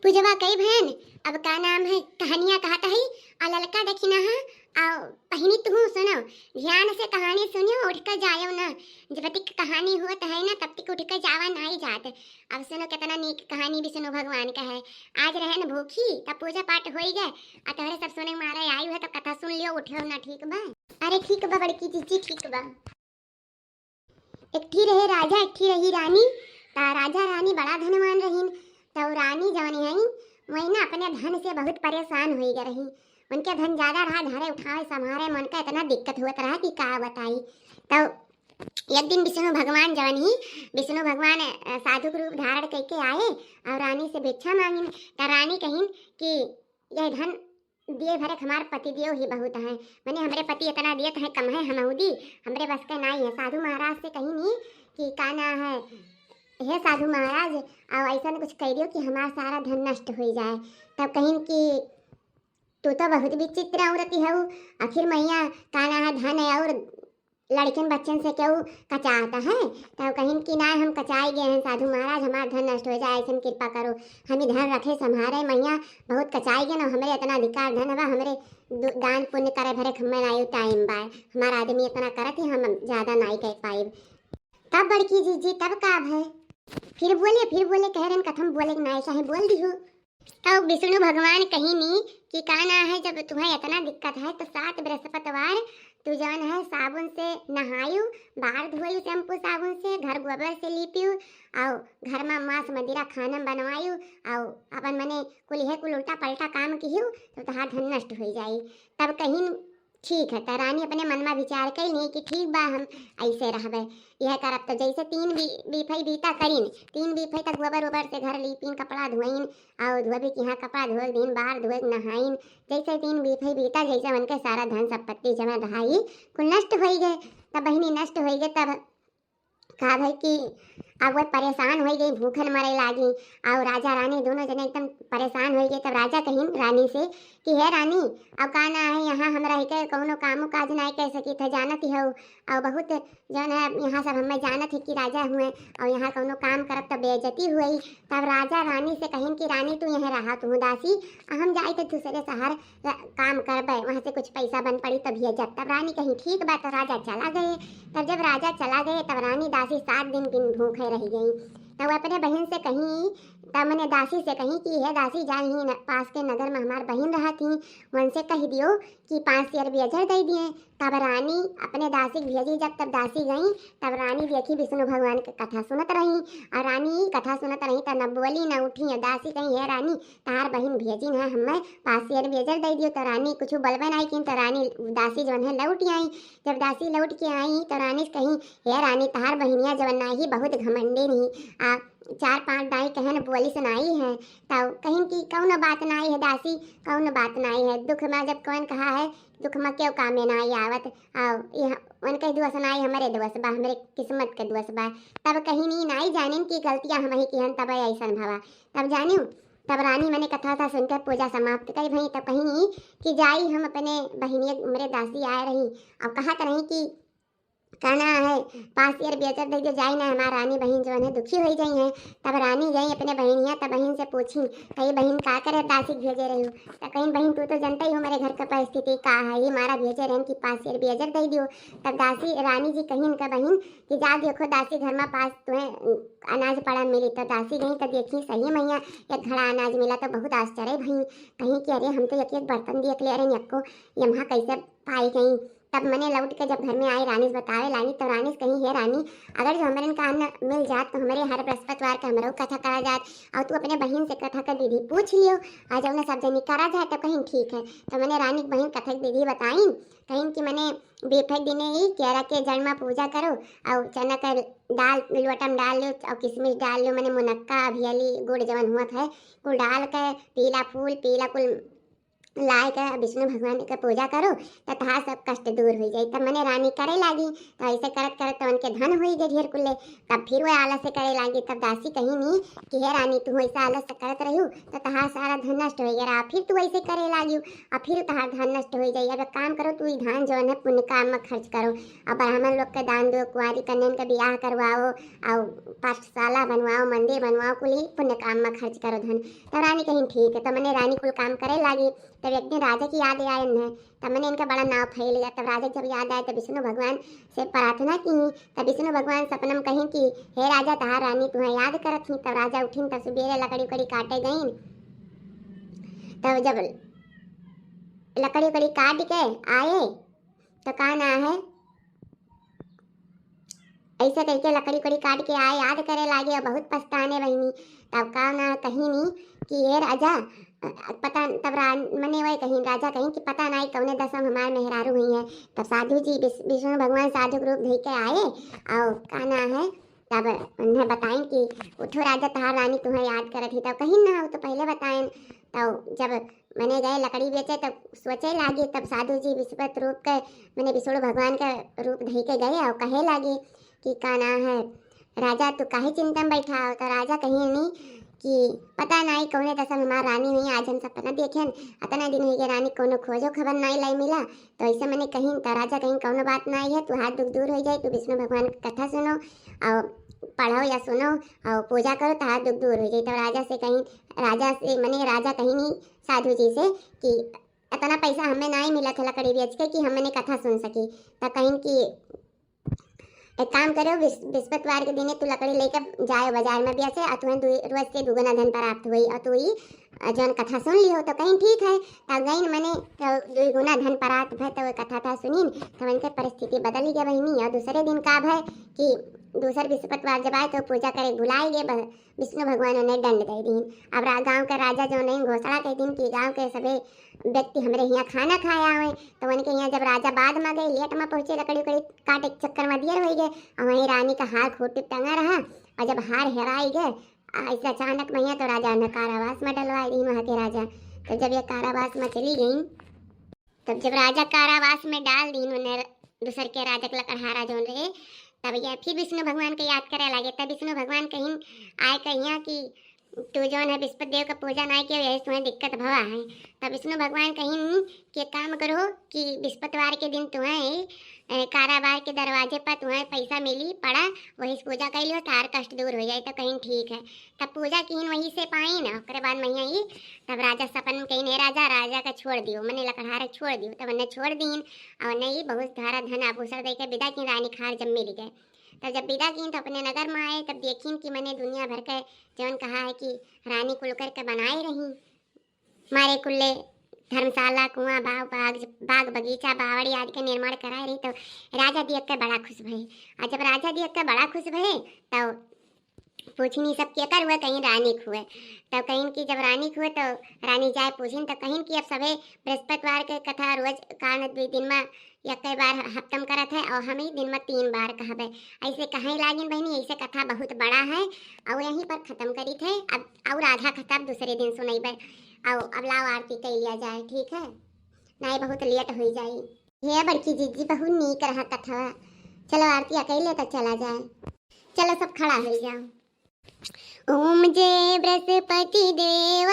पूजवा कई बहन। अब का नाम है कहानियां कहता है आ ललका देखी ना है आओ पहिनी तू सुनो ध्यान से कहानी सुनियो उठ कर जायो ना। जब तक कहानी होत है ना तब तक उठ कर जावा नहीं जात। अब सुनो कितना नीक कहानी भी सुनो भगवान का है। आज रहे न भूखी तब पूजा पाठ हो ही गए और तोहरे सब सुने मारा आयु है तो कथा सुन लियो उठो ना। ठीक बा? अरे ठीक बा बड़की जीजी ठीक बा। एक थी रहे राजा एक थी रही रानी। ता राजा रानी बड़ा धनवान रहीन। तो रानी जवानी है वही ना अपने धन से बहुत परेशान हो गई रही। उनके धन ज्यादा रहा धरे उठाए संभारे मन का इतना दिक्कत होता रहा कि का बताई। तो एक दिन विष्णु भगवान जवन ही विष्णु भगवान साधु के रूप धारण करके आए और रानी से भिक्षा मांगी। तो रानी कहीं कि यह धन दिए भरे हमारे पति दियो ही बहुत है। मैंने हमारे पति इतना दिए है कम है हमऊदी हमरे बस का नहीं है। साधु महाराज से कहीं नहीं कि का ना है हे साधु महाराज और ऐसा कुछ कह दियो कि हमारा सारा धन नष्ट हो जाए। तब कहीं कि तू तो बहुत विचित्र औरत है। आखिर मैया काना है धन है और लड़कन बच्चन से क्यों कचाता है। तब कहीं कि ना हम कचाए गए हैं साधु महाराज हमारा धन नष्ट हो जाए ऐसा कृपा करो हमें धन रखे संभारे मैया बहुत कचाए गए ना हमारे इतना अधिकार धन हवा हमारे दान पुण्य करे भरे खम्मे नायु टाइम बाय हमारा आदमी इतना करत ही हम ज्यादा नहीं कह पाए। तब बड़की जीजी तब का है फिर बोले कह रहे कथम बोले ना ऐसा है बोल दी हो। तब विष्णु भगवान कहीं नहीं कि काना है जब तुम्हें इतना दिक्कत है तो 7 बृहस्पतिवार तू जवन है साबुन से नहायु बाहर धोयु शैम्पू साबुन से घर गोबर से लीपियु और घर में मांस मदिरा खाना बनवायु और अपन मने कुल है कुल उल्टा पलटा काम किहु तो तहार धन नष्ट हो जाई। तब कहीं ठीक है तो रानी अपने मन में विचार कई नहीं कि ठीक बा हम ऐसे रहबे यह करब। तो जैसे 3 बीफई बीता करीन 3 बीफई तक गोबर ओबर से घर लीपीन कपड़ा धोइन और धोबी कि यहाँ कपड़ा धोए दिन बाहर धोए नहाइन। जैसे 3 बीफई बीता जैसे मन के सारा धन संपत्ति जमा रहाई कुल नष्ट हो गए। तब बहिनी नष्ट हो गए तब कहा भाई कि अब वह परेशान हो गई भूखन मरे लागी और राजा रानी दोनों जने एकदम परेशान हो गए। तब राजा कहीं रानी से कि हे रानी अब का ना है यहाँ हम रह के कौनो कामो काज नहीं कह सकी थे जानत हो और बहुत जौन है यहाँ सब हमें जानत है कि राजा हुए और यहाँ कौनो काम करब तो बेइज्जती हुई। तब राजा रानी से कहीं कि रानी तू यहाँ रहा तू दासी हम जाए तो दूसरे शहर काम करबे वहाँ से कुछ पैसा बन पड़ी तब भेजत। तब रानी कहीं ठीक बात तो राजा चला गए। तब जब राजा चला गए तब रानी दासी 7 दिन भूखे रह गई। तब अपने बहन से कहीं तब मैंने दासी से कहीं कि है दासी जा ही पास के नगर में हमार बहन रहा थी उनसे कह दियो कि 5 शेर बेजर दे दिए। तब रानी अपने दासी भेजी जब तब दासी गई तब रानी देखी विष्णु भगवान की कथा सुनत रही और रानी कथा सुनत रही तब न बोली न उठी। दासी कहीं है रानी तार बहन भेजी है हमें 5 शेर बेजर दे दियो। तो रानी कुछ बोलबे नहीं की तो रानी दासी जो है लौट आई। जब दासी लौट के आई तो रानी कहीं हे रानी तार बहनिया जवन नहीं बहुत घमंडी नहीं 4-5 दाई कहन बोली सुनाई है। तब कहीं की कौन बात नाई है दासी कौन बात नाई है दुख में जब कौन कहा है दुख में क्यों काम में नाई आवत आओ उनके दोष नाई हमारे दोष बा हमारे किस्मत के दोष बा। तब कहीं नहीं नाई जानिन की गलतियाँ हम ही की तब ऐसा भवा तब जानियो। तब रानी मैंने कथा था सुनकर पूजा समाप्त करी भई। तब कहीं नहीं कि जाई हम अपने बहनिया मेरे दासी आए रही अब कहा तो नहीं कि कहना है 5 शेर बेचर दे जो जाई ना हमारा रानी बहन जो है दुखी हो गई है। तब रानी गई अपने बहनिया तब बहन से पूछी कहीं बहन का करे दासी भेजे रही हो। तो कहीं बहन तू तो जानते ही हो मेरे घर का परिस्थिति का है ये मारा भेजे रहे कि 5 शेर बेचर दे दियो। तब दासी रानी जी कहीं उनका बहन कि जा देखो दासी घर में 5 तुम्हें अनाज पड़ा मिली। तो दासी गई तो देखी सही मैया एक घड़ा अनाज मिला तो बहुत आश्चर्य भई कहीं कि अरे हम तो एक बर्तन देख ले रहे यक्को यहाँ कैसे पाई गई। तब मैंने लौट के जब घर में आई रानी बतावे लानी तो रानी कहीं है रानी अगर जो हमारे का अन्न मिल जात तो हमारे हर बृहस्पतिवार का हमारा कथा करा जात और तू अपने बहन से कथा का विधि पूछ लियो आज उन्हें सब जनी करा जाए तो कहीं ठीक है। तो मैंने रानी बहन कथा की विधि बताई कहीं कि मैंने बेफक दिने ही केरा के जड़ में पूजा करो और चना का दाल लोटम डाल लो और किशमिश डाल लो मैंने मुनक्का अभियली गुड़ जवन हुआ है कुल डाल के पीला फूल पीला कुल लाए के विष्णु भगवान के पूजा करो तो तहार सब कष्ट दूर हो जाई। तब मने रानी करे लागी तो ऐसे करत करत तो उनके धन होई गए ढेर कुल्ले। तब फिर वो आलस से करे लागी। तब दासी कही नी कि हे रानी तू ऐसा आलस से करत रही तो तहार सारा धन नष्ट हो गया। फिर तू ऐसे करे लागी और फिर तहार धन नष्ट हो जाई। अब एक काम करो तू धान जो है पुण्य काम में खर्च करो और ब्राह्मण लोग के दान दो, कुंवारी कन्यान का ब्याह करवाओ और पाठशाला बनवाओ, मंदिर बनवाओ, कुल पुण्य काम में खर्च करो धन। तब रानी कहीं ठीक है। तो मैंने रानी कुल काम करे लागी। तब एक दिन राजा की याद आए है। तब मैंने इनका बड़ा नाव फैल गया। तब राजा जब याद आए तो विष्णु भगवान से प्रार्थना की। तब विष्णु भगवान सपना में कहीं कि हे राजा तहार रानी तुम्हें याद करत थी। तब राजा उठिन तब सुबेरे लकड़ी उकड़ी काटे गईन। तब जब लकड़ी उकड़ी काट के आए तो कहा ना है ऐसे करके लकड़ी उकड़ी काट के आए, याद करे लागे और बहुत पछताने बहिनी। तब कहा ना कहीं नहीं कि ये राजा पता तब मने वही कहीं राजा कहीं कि पता नहीं कौने दसम हमारे मेहरारू हुई है। तब साधु जी विष्णु भगवान साधु रूप धो के आए और कहना है तब उन्हें बताएं कि उठो राजा तहार रानी तुम्हें याद कर थी। तब कहीं ना तो पहले बताएं। तब जब मैंने गए लकड़ी बेचे तब सोचे लागे। तब साधु जी विश्वत रूप के मैंने विष्णु भगवान का रूप धो के गए और कहे लागे कि कहना है राजा तू काहे चिंता में बैठा हो। तो राजा कहीं नहीं कि पता नहीं कौने दशा हमार रानी हुई। आज हम सपना देखें अतना दिन हो गया रानी कोनो खोजो खबर नहीं लाई मिला। तो ऐसे मैंने कहीं तो राजा कहीं कौनो बात नहीं है तू हाथ दुख दूर हो जाए। तू विष्णु भगवान की कथा सुनो और पढ़ो या सुनो और पूजा करो तो हाथ दुख दूर हो जाए। तो राजा से कहीं राजा से मैंने राजा कहीं नहीं साधु जी से कि इतना पैसा हमें नहीं मिला था लकड़ी बेच के कि हमने कथा सुन सकी। तो कहीं कि एक काम करो बृहस्पतिवार के दिन तू लकड़ी लेकर जाए बाजार में बेचे और तुम्हें रोज से दुगुना धन प्राप्त हुई और तू ही जौन कथा सुन ली हो। तो कहीं ठीक है। तब गई मैंने दुगुना धन प्राप्त भय तो कथा था सुनी तो उनसे परिस्थिति बदल गई बहिनी। और दूसरे दिन का है कि दूसरे बृहस्पतिवार जब आए तो पूजा करे भुलाए गए। विष्णु भगवान उन्हें दंड दे दी। अब गाँव के राजा जो नहीं घोषणा कर दिन कि गाँव के सभी व्यक्ति हमारे यहाँ खाना खाया हुए। तो उनके यहाँ जब राजा बाद में गए लेट में पहुंचे लकड़ी उकड़ी काटे चक्कर में देर हो गए और वहीं रानी का हार खोटी टंगा रहा। और जब हार हेराई गए ऐसे अचानक भैया तो राजा ने कारावास में डलवाई दी वहाँ के राजा। तो जब ये कारावास में चली गई तब जब राजा कारावास में डाल दी उन्हें दूसर के राजा के लकड़हारा जो रहे। तब ये फिर विष्णु भगवान को याद करे लगे। तब विष्णु भगवान कहीं आए कहिया कि तू जो है विष्णु देव का पूजा नहीं किया यही तुम्हें दिक्कत भवा है। तब विष्णु भगवान कहीं के काम करो कि बृहस्पतिवार के दिन तुम्हें कारावार के दरवाजे पर तुम्हें पैसा मिली पड़ा वही पूजा कर लियो तार कष्ट दूर हो जाए। तो कहीं ठीक है। तब पूजा की वहीं से पाई ना उसके बाद मैं आई। तब राजा सपन में कहीं राजा का छोड़ दियो मैंने लकड़हारा छोड़ दियो। तब उन्हें छोड़ दीन और नहीं बहुत सारा धन आभूषण दे के विदा की रानी खार जब मिल गए। तब जब विदा की तो अपने नगर में आए। तब देखी कि मैंने दुनिया भर के जौन कहा है कि रानी कुल करके बनाए रही मारे कुल्ले धर्मशाला कुआं बाग बगीचा बावड़ी आदि का निर्माण कराए रही। तो राजा देख कर बड़ा खुश भये। और जब राजा देख कर बड़ा खुश भये तो पूछनी सब क्या कर हुआ कहीं रानी खुए। तब कहीं की जब रानी खुए तो रानी जाए पूछिन तो कहीं की अब सभी बृहस्पतिवार के कथा रोज कारण दिन में या कई बार हफ्तम करत है और हम ही दिन में 3 बार कहबे ऐसे कहीं लागिन बहनी। ऐसे कथा बहुत बड़ा है और यहीं पर खत्म करी थे। अब और आधा कथा दूसरे दिन सुनैबे और अब लाओ आरती कर लिया जाए ठीक है नहीं बहुत लेट हो जाए। ये बड़की जीजी बहुत नीक रहा कथा। चलो आरती अकेले तो चला जाए। चलो सब खड़ा हो जाओ। ओम जय बृहस्पति देव